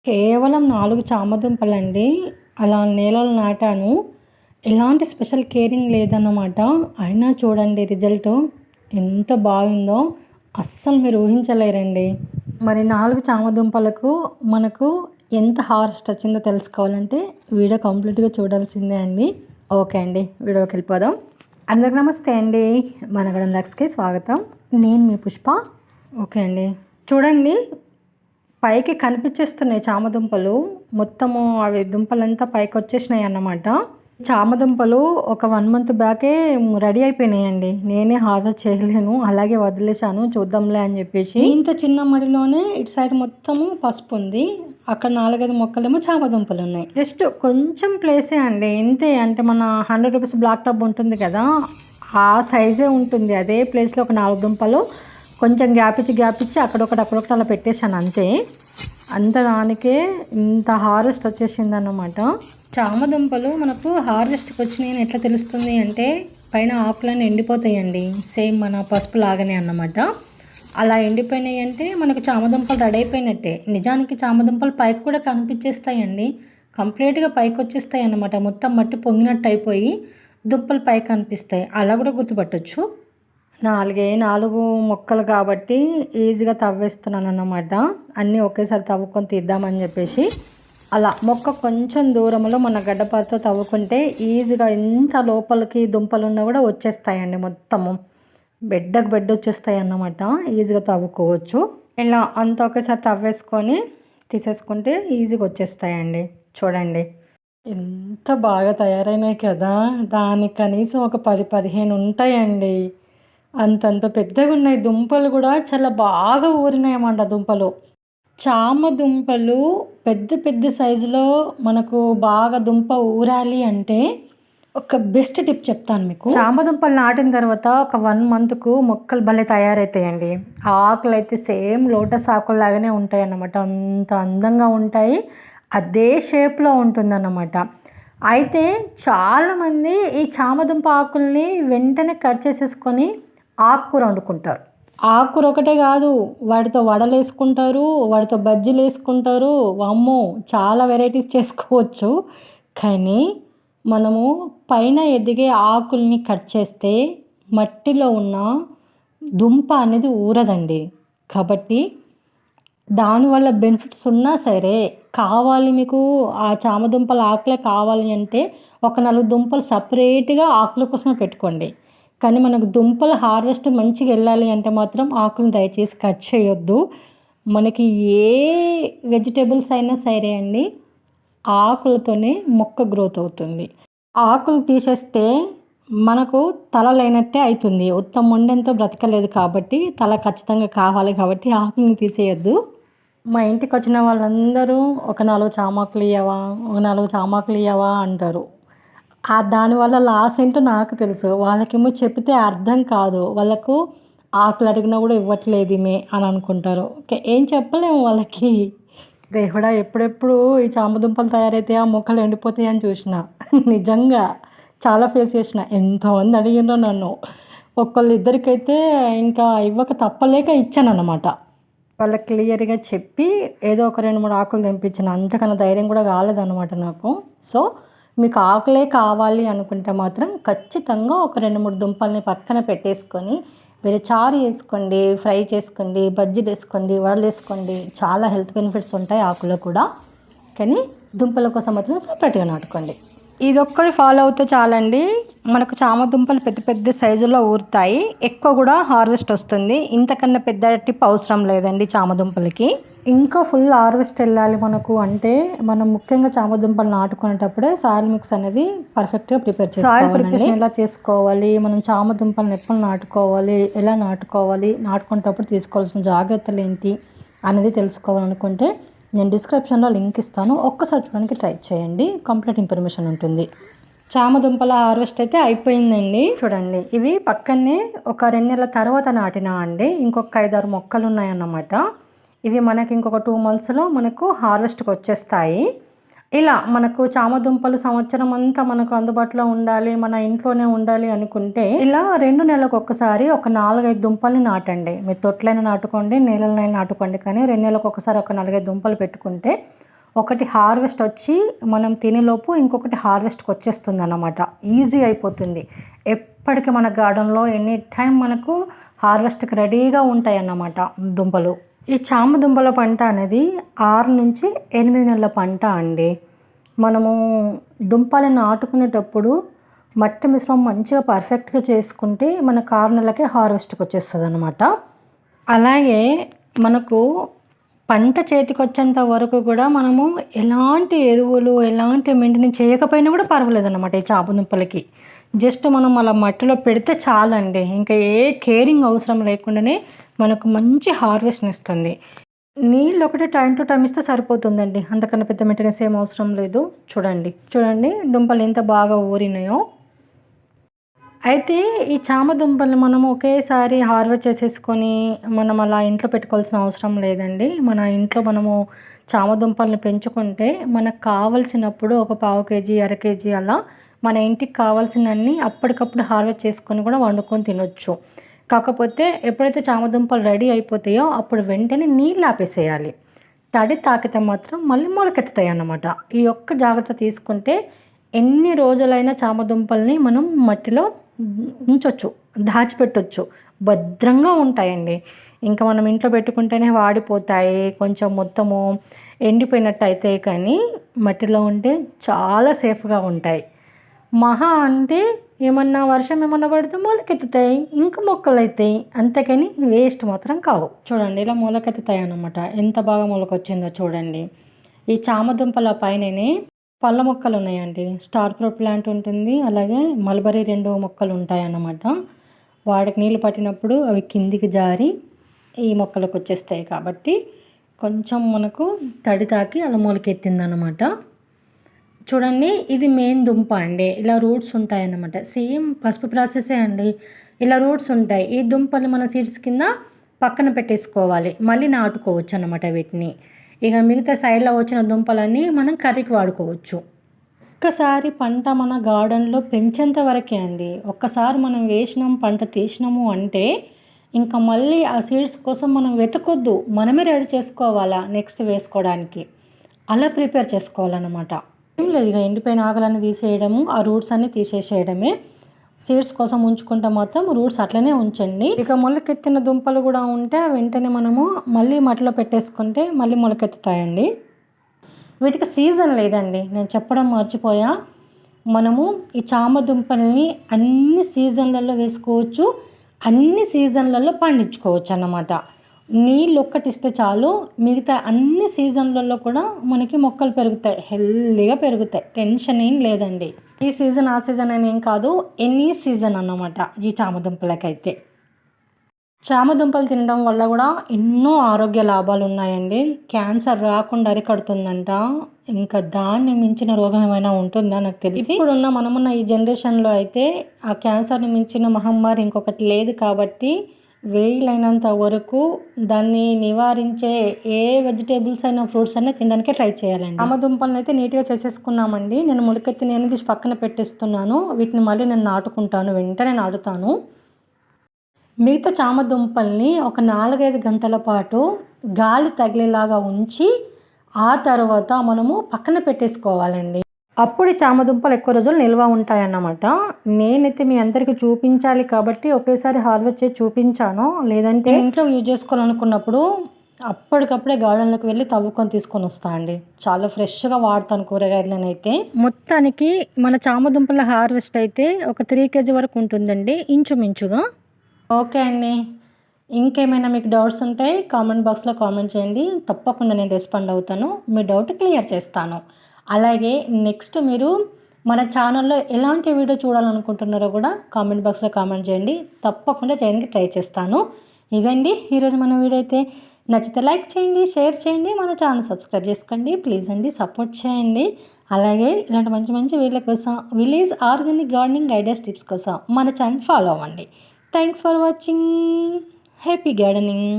కేవలం 4 చామదుంపలండి. అలా నేలలో నాటాను. ఎలాంటి స్పెషల్ కేరింగ్ లేదన్నమాట. అయినా చూడండి రిజల్టు ఎంత బాగుందో అస్సలు మీరు ఊహించలేరండి. మరి 4 చామదుంపలకు మనకు ఎంత హార్వెస్ట్ వచ్చిందో తెలుసుకోవాలంటే వీడియో కంప్లీట్గా చూడాల్సిందే అండి. ఓకే అండి, వీడియోకి వెళ్ళిపోదాం. అందరికి నమస్తే అండి, మనగడం లక్స్కి స్వాగతం. నేను మీ పుష్ప. ఓకే అండి, చూడండి పైకి కనిపించేస్తున్నాయి చామదుంపలు. మొత్తము అవి దుంపలంతా పైకి వచ్చేసినాయి అన్నమాట. చామదుంపలు ఒక 1 మంత్ బ్యాకే రెడీ అయిపోయినాయండి. నేనే హార్వెస్ట్ చేయలేను, అలాగే వదిలేశాను చూద్దాంలే అని చెప్పేసి. ఇంత చిన్న మడిలోనే ఇటు సైడ్ మొత్తము పసుపు ఉంది, అక్కడ 4-5 మొక్కలేమో చామదుంపలు ఉన్నాయి. జస్ట్ కొంచెం ప్లేసే అండి, ఇంతే. అంటే మన 100 రూపీస్ బ్లాక్ టబ్ ఉంటుంది కదా, ఆ సైజే ఉంటుంది. అదే ప్లేస్లో ఒక 4 దుంపలు కొంచెం గ్యాప్ ఇచ్చి అక్కడొకటి అలా పెట్టేశాను అంతే. అంత దానికే ఇంత హార్వెస్ట్ వచ్చేసింది అన్నమాట. చామదుంపలు మనకు హార్వెస్ట్కి వచ్చినాయని ఎట్లా తెలుస్తుంది అంటే, పైన ఆకులన్నీ ఎండిపోతాయండి, సేమ్ మన పసుపు లాగానే అన్నమాట. అలా ఎండిపోయినాయి అంటే మనకు చామదుంపలు రెడీ అయిపోయినట్టే. నిజానికి చామదుంపలు పైకి కూడా కనిపించేస్తాయండి, కంప్లీట్గా పైకి వచ్చేస్తాయి అన్నమాట. మొత్తం మట్టి పొంగినట్టు అయిపోయి దుంపలు పైకి కనిపిస్తాయి. అలా కూడా గుర్తుపట్టవచ్చు. 4 మొక్కలు కాబట్టి ఈజీగా తవ్వేస్తున్నాను అన్నమాట. అన్నీ ఒకేసారి తవ్వుకొని తీద్దామని చెప్పేసి అలా మొక్క కొంచెం దూరంలో మన గడ్డపారతో తవ్వుకుంటే ఈజీగా ఎంత లోపలికి దుంపలు ఉన్నా కూడా వచ్చేస్తాయండి. మొత్తము బెడ్ వచ్చేస్తాయి అన్నమాట. ఈజీగా తవ్వుకోవచ్చు. ఇలా అంతా ఒకేసారి తవ్వేసుకొని తీసేసుకుంటే ఈజీగా వచ్చేస్తాయండి. చూడండి ఎంత బాగా తయారైనాయి కదా. దానికి కనీసం ఒక 10-15 ఉంటాయండి. అంతంత పెద్దగా ఉన్నాయి. దుంపలు కూడా చాలా బాగా ఊరినాయన్నమాట. దుంపలు, చామ దుంపలు పెద్ద సైజులో మనకు బాగా దుంప ఊరాలి అంటే ఒక బెస్ట్ టిప్ చెప్తాను మీకు. చామ దుంపలు నాటిన తర్వాత ఒక 1 మంత్కు మొక్కలు భలే తయారవుతాయండి. ఆకులు అయితే సేమ్ లోటస్ ఆకులు లాగానే ఉంటాయి అన్నమాట. అంత అందంగా ఉంటాయి, అదే షేప్లో ఉంటుందన్నమాట. అయితే చాలామంది ఈ చామదుంప ఆకుల్ని వెంటనే కట్ చేసేసుకొని ఆకుకూర వండుకుంటారు. ఆకుకూర ఒకటే కాదు, వాటితో వడలు వేసుకుంటారు, వాటితో బజ్జీలు వేసుకుంటారు. వామ్మో, చాలా వెరైటీస్ చేసుకోవచ్చు. కానీ మనము పైన ఎదిగే ఆకుల్ని కట్ చేస్తే మట్టిలో ఉన్న దుంప అనేది ఊరదండి. కాబట్టి దానివల్ల బెనిఫిట్స్ ఉన్నా సరే, కావాలి మీకు ఆ చామదుంపల ఆకులే కావాలి అంటే ఒక 4 దుంపలు సపరేట్గా ఆకుల కోసమే పెట్టుకోండి. కానీ మనకు దుంపల హార్వెస్ట్ మంచిగా వెళ్ళాలి అంటే మాత్రం ఆకులను దయచేసి కట్ చేయొద్దు. మనకి ఏ వెజిటేబుల్స్ అయినా సరే అండి, ఆకులతోనే మొక్క గ్రోత్ అవుతుంది. ఆకులు తీసేస్తే మనకు తల లేనట్టే అవుతుంది. ఉత్తమ మొండెంతో బ్రతకలేదు కాబట్టి తల ఖచ్చితంగా కావాలి. కాబట్టి ఆకులను తీసేయొద్దు. మా ఇంటికి వచ్చిన వాళ్ళందరూ ఒక 4 చామాకులు ఇవ్వవా, ఒక 4 చామాకులు ఇవ్వవా అంటారు. దానివల్ల లాస్ ఏంటో నాకు తెలుసు. వాళ్ళకేమో చెప్తే అర్థం కాదు. వాళ్ళకు ఆకులు అడిగినా కూడా ఇవ్వట్లేదు ఈమె అని అనుకుంటారు. ఏం చెప్పలేము వాళ్ళకి. దేవుడా, ఎప్పుడెప్పుడు ఈ చామదుంపలు తయారైతే ఆ మొక్కలు ఎండిపోతాయి అని చూసిన. నిజంగా చాలా ఫేస్ చేసిన. ఎంతమంది అడిగినో నన్ను. ఇద్దరికైతే ఇంకా ఇవ్వక తప్పలేక ఇచ్చాను అన్నమాట. వాళ్ళకి క్లియర్గా చెప్పి ఏదో ఒక 2-3 ఆకులు తెంపించాను. అంతకన్నా ధైర్యం కూడా కాలేదన్నమాట నాకు. సో మీకు ఆకులే కావాలి అనుకుంటే మాత్రం ఖచ్చితంగా ఒక 2-3 దుంపల్ని పక్కన పెట్టేసుకొని మీరు చారు వేసుకోండి, ఫ్రై చేసుకోండి, బజ్జీలు వేసుకోండి, వడలు వేసుకోండి. చాలా హెల్త్ బెనిఫిట్స్ ఉంటాయి ఆకులో కూడా. కానీ దుంపల కోసం మాత్రం సపరేట్గా నాటుకోండి. ఇదొక్కటి ఫాలో అవుతే చాలండి, మనకు చామదుంపలు పెద్ద సైజులో ఊరుతాయి, ఎక్కువ కూడా హార్వెస్ట్ వస్తుంది. ఇంతకన్నా పెద్ద టిప్ అవసరం లేదండి చామదుంపలకి. ఇంకా ఫుల్ హార్వెస్ట్ వెళ్ళాలి మనకు అంటే మనం ముఖ్యంగా చామదుంపలు నాటుకునేటప్పుడే సాయిల్ మిక్స్ అనేది పర్ఫెక్ట్గా ప్రిపేర్ చేసుకోవాలి. సాయిల్ ప్రిపరేషన్ ఎలా చేసుకోవాలి, మనం చామదుంపలను ఎప్పుడు నాటుకోవాలి, ఎలా నాటుకోవాలి, నాటుకునేటప్పుడు తీసుకోవాల్సిన జాగ్రత్తలు ఏంటి అనేది తెలుసుకోవాలనుకుంటే నేను డిస్క్రిప్షన్లో లింక్ ఇస్తాను, ఒక్కసారి చూడడానికి ట్రై చేయండి. కంప్లీట్ ఇన్ఫర్మేషన్ ఉంటుంది. చామదుంపల హార్వెస్ట్ అయితే అయిపోయిందండి. చూడండి, ఇవి పక్కనే ఒక 2 నెలల తర్వాత నాటినా అండి. ఇంకొక 5-6 మొక్కలు ఉన్నాయన్నమాట. ఇవి మనకి ఇంకొక 2 మంత్స్లో మనకు హార్వెస్ట్కి వచ్చేస్తాయి. ఇలా మనకు చామదుంపలు సంవత్సరం అంతా మనకు అందుబాటులో ఉండాలి, మన ఇంట్లోనే ఉండాలి అనుకుంటే ఇలా 2 నెలలకు ఒక్కసారి ఒక 4-5 దుంపల్ని నాటండి. మీరు తొట్లైనా నాటుకోండి, నేలలైనా నాటుకోండి. కానీ 2 నెలలకు ఒకసారి ఒక 4-5 దుంపలు పెట్టుకుంటే ఒకటి హార్వెస్ట్ వచ్చి మనం తినేలోపు ఇంకొకటి హార్వెస్ట్కి వచ్చేస్తుంది అన్నమాట. ఈజీ అయిపోతుంది. ఎప్పటికీ మన గార్డెన్లో ఎనీ టైం మనకు హార్వెస్ట్కి రెడీగా ఉంటాయి అన్నమాట దుంపలు. ఈ చామ దుంపల పంట అనేది 6 నుంచి 8 నెలల పంట అండి. మనము దుంపలను నాటుకునేటప్పుడు మట్టి మిశ్రమం మంచిగా పర్ఫెక్ట్గా చేసుకుంటే మనకు 6 నెలలకే హార్వెస్ట్కి వచ్చేస్తుంది అనమాట. అలాగే మనకు పంట చేతికి వచ్చేంత వరకు కూడా మనము ఎలాంటి ఎరువులు ఎలాంటి మెయింటెనెన్స్ చేయకపోయినా కూడా పర్వాలేదు అన్నమాట. ఈ చామ దుంపలకి జస్ట్ మనం అలా మట్టిలో పెడితే చాలండి. ఇంకా ఏ కేరింగ్ అవసరం లేకుండానే మనకు మంచి హార్వెస్ట్ని ఇస్తుంది. నీళ్ళు ఒకటి టైం టు టైం ఇస్తే సరిపోతుందండి. అంతకన్నా పెద్ద మెయింటెనెన్స్ ఏం అవసరం లేదు. చూడండి దుంపలు ఎంత బాగా ఊరినాయో. అయితే ఈ చామ దుంపల్ని మనం ఒకేసారి హార్వెస్ట్ చేసేసుకొని మనం అలా ఇంట్లో పెట్టుకోవాల్సిన అవసరం లేదండి. మన ఇంట్లో మనము చామ దుంపల్ని పెంచుకుంటే మనకు కావలసినప్పుడు ఒక 1/2 కేజీ, అర కేజీ అలా మన ఇంటికి కావాల్సినన్ని అప్పటికప్పుడు హార్వెస్ట్ చేసుకొని కూడా వండుకొని తినొచ్చు. కాకపోతే ఎప్పుడైతే చామ దుంపలు రెడీ అయిపోతాయో అప్పుడు వెంటనే నీళ్ళు ఆపేసేయాలి. తడి తాకితే మాత్రం మళ్ళీ మొలకెత్తుతాయి అన్నమాట. ఈ ఒక్క జాగ్రత్త తీసుకుంటే ఎన్ని రోజులైనా చామ దుంపల్ని మనం మట్టిలో ఉంచొచ్చు, దాచిపెట్టొచ్చు, భద్రంగా ఉంటాయండి. ఇంకా మనం ఇంట్లో పెట్టుకుంటేనే వాడిపోతాయి, కొంచెం మొత్తము ఎండిపోయినట్టు అవుతాయి. కానీ మట్టిలో ఉంటే చాలా సేఫ్గా ఉంటాయి. మహా అంటే ఏమన్నా వర్షం ఏమన్నా పడితే మొలకెత్తుతాయి, ఇంకా మొక్కలు అవుతాయి. అంతేకాని వేస్ట్ మాత్రం కావు. చూడండి ఇలా మొలకెత్తుతాయి అన్నమాట. ఎంత బాగా మొలకొచ్చిందో చూడండి. ఈ చామ దుంపల పైననే పళ్ళ మొక్కలు ఉన్నాయండి. స్టార్ ఫ్రూట్ ప్లాంట్ ఉంటుంది, అలాగే మల్బరీ 2 మొక్కలు ఉంటాయి అన్నమాట. వాటికి నీళ్ళు పట్టినప్పుడు అవి కిందికి జారి ఈ మొక్కలకు వచ్చేస్తాయి. కాబట్టి కొంచెం మనకు తడి తాకి అలా మొలకెత్తింది అన్నమాట. చూడండి ఇది మెయిన్ దుంప అండి. ఇలా రూట్స్ ఉంటాయి అన్నమాట. సేమ్ పసుపు ప్రాసెసే అండి. ఇలా రూట్స్ ఉంటాయి. ఈ దుంపలు మన సీడ్స్ కింద పక్కన పెట్టేసుకోవాలి, మళ్ళీ నాటుకోవచ్చు అన్నమాట వీటిని. ఇక మిగతా సైడ్లో వచ్చిన దుంపలన్నీ మనం కర్రీకి వాడుకోవచ్చు. ఒక్కసారి పంట మన గార్డెన్లో పెంచేంత వరకే అండి. ఒక్కసారి మనం వేసినాం, పంట తీసినాము అంటే ఇంకా మళ్ళీ ఆ సీడ్స్ కోసం మనం వెతకొద్దు, మనమే రెడీ చేసుకోవాలా నెక్స్ట్ వేసుకోవడానికి. అలా ప్రిపేర్ చేసుకోవాలన్నమాట. ఏం లేదు, ఇక ఎండిపోయిన ఆకులన్నీ తీసేయడము, ఆ రూట్స్ అన్నీ తీసేసేయడమే. సీడ్స్ కోసం ఉంచుకుంటే మాత్రం రూట్స్ అట్లనే ఉంచండి. ఇక మొలకెత్తిన దుంపలు కూడా ఉంటే వెంటనే మనము మళ్ళీ మట్టిలో పెట్టేసుకుంటే మళ్ళీ మొలకెత్తుతాయండి. వీటికి సీజన్ లేదండి, నేను చెప్పడం మర్చిపోయా. మనము ఈ చామ దుంపల్ని అన్ని సీజన్లలో వేసుకోవచ్చు, అన్ని సీజన్లలో పండించుకోవచ్చు అన్నమాట. నీళ్ళు ఒక్కటిస్తే చాలు, మిగతా అన్ని సీజన్లలో కూడా మనకి మొక్కలు పెరుగుతాయి, హెల్దీగా పెరుగుతాయి. టెన్షన్ ఏం లేదండి. ఈ సీజన్ ఆ సీజన్ అని ఏం కాదు, ఎనీ సీజన్ అన్నమాట. ఈ చామదుంపలకైతే చామదుంపలు తినడం వల్ల కూడా ఎన్నో ఆరోగ్య లాభాలు ఉన్నాయండి. క్యాన్సర్ రాకుండా అరికడుతుందంట. ఇంకా దాన్ని మించిన రోగం ఏమైనా ఉంటుందా నాకు తెలిసి. ఇప్పుడున్న మనమున్న ఈ జనరేషన్లో అయితే ఆ క్యాన్సర్ని మించిన మహమ్మారి ఇంకొకటి లేదు. కాబట్టి వీలైనంత వరకు దాన్ని నివారించే ఏ వెజిటేబుల్స్ అయినా ఫ్రూట్స్ అయినా తినడానికే ట్రై చేయాలండి. చామదుంపలను అయితే నీట్గా చేసేసుకున్నామండి. నేను మొలకెత్తి నేను తీసి పక్కన పెట్టేస్తున్నాను. వీటిని మళ్ళీ నేను నాటుకుంటాను, వెంటనే నాటుతాను. మిగతా చామదుంపల్ని ఒక 4-5 గంటల పాటు గాలి తగిలేలాగా ఉంచి ఆ తర్వాత మనము పక్కన పెట్టేసుకోవాలండి. అప్పుడు చామదుంపలు ఎక్కువ రోజులు నిల్వ ఉంటాయన్నమాట. నేనైతే మీ అందరికీ చూపించాలి కాబట్టి ఒకేసారి హార్వెస్ట్ చేసి చూపించాను. లేదంటే ఇంట్లో యూజ్ చేసుకోవాలనుకున్నప్పుడు అప్పటికప్పుడే గార్డెన్లోకి వెళ్ళి తవ్వుకొని తీసుకొని వస్తా అండి. చాలా ఫ్రెష్గా వాడతాను కూరగాయలనైతే. మొత్తానికి మన చామదుంపల హార్వెస్ట్ అయితే ఒక 3 కేజీ వరకు ఉంటుందండి ఇంచుమించుగా. ఓకే అండి, ఇంకేమైనా మీకు డౌట్స్ ఉంటాయి కామెంట్ బాక్స్లో కామెంట్ చేయండి. తప్పకుండా నేను రెస్పాండ్ అవుతాను, మీ డౌట్ క్లియర్ చేస్తాను. అలాగే నెక్స్ట్ మీరు మన ఛానల్లో ఎలాంటి వీడియో చూడాలనుకుంటున్నారో కూడా కామెంట్ బాక్స్లో కామెంట్ చేయండి. తప్పకుండా చేయడానికి ట్రై చేస్తాను. ఇదండి ఈరోజు మన వీడియో అయితే. నచ్చితే లైక్ చేయండి, షేర్ చేయండి, మన ఛానల్ సబ్స్క్రైబ్ చేసుకోండి. ప్లీజ్ అండి సపోర్ట్ చేయండి. అలాగే ఇలాంటి మంచి మంచి వీడియోల కోసం, village organic gardening ideas tips కోసం మన ఛానల్ ఫాలో అవ్వండి. Thanks for watching. Happy gardening.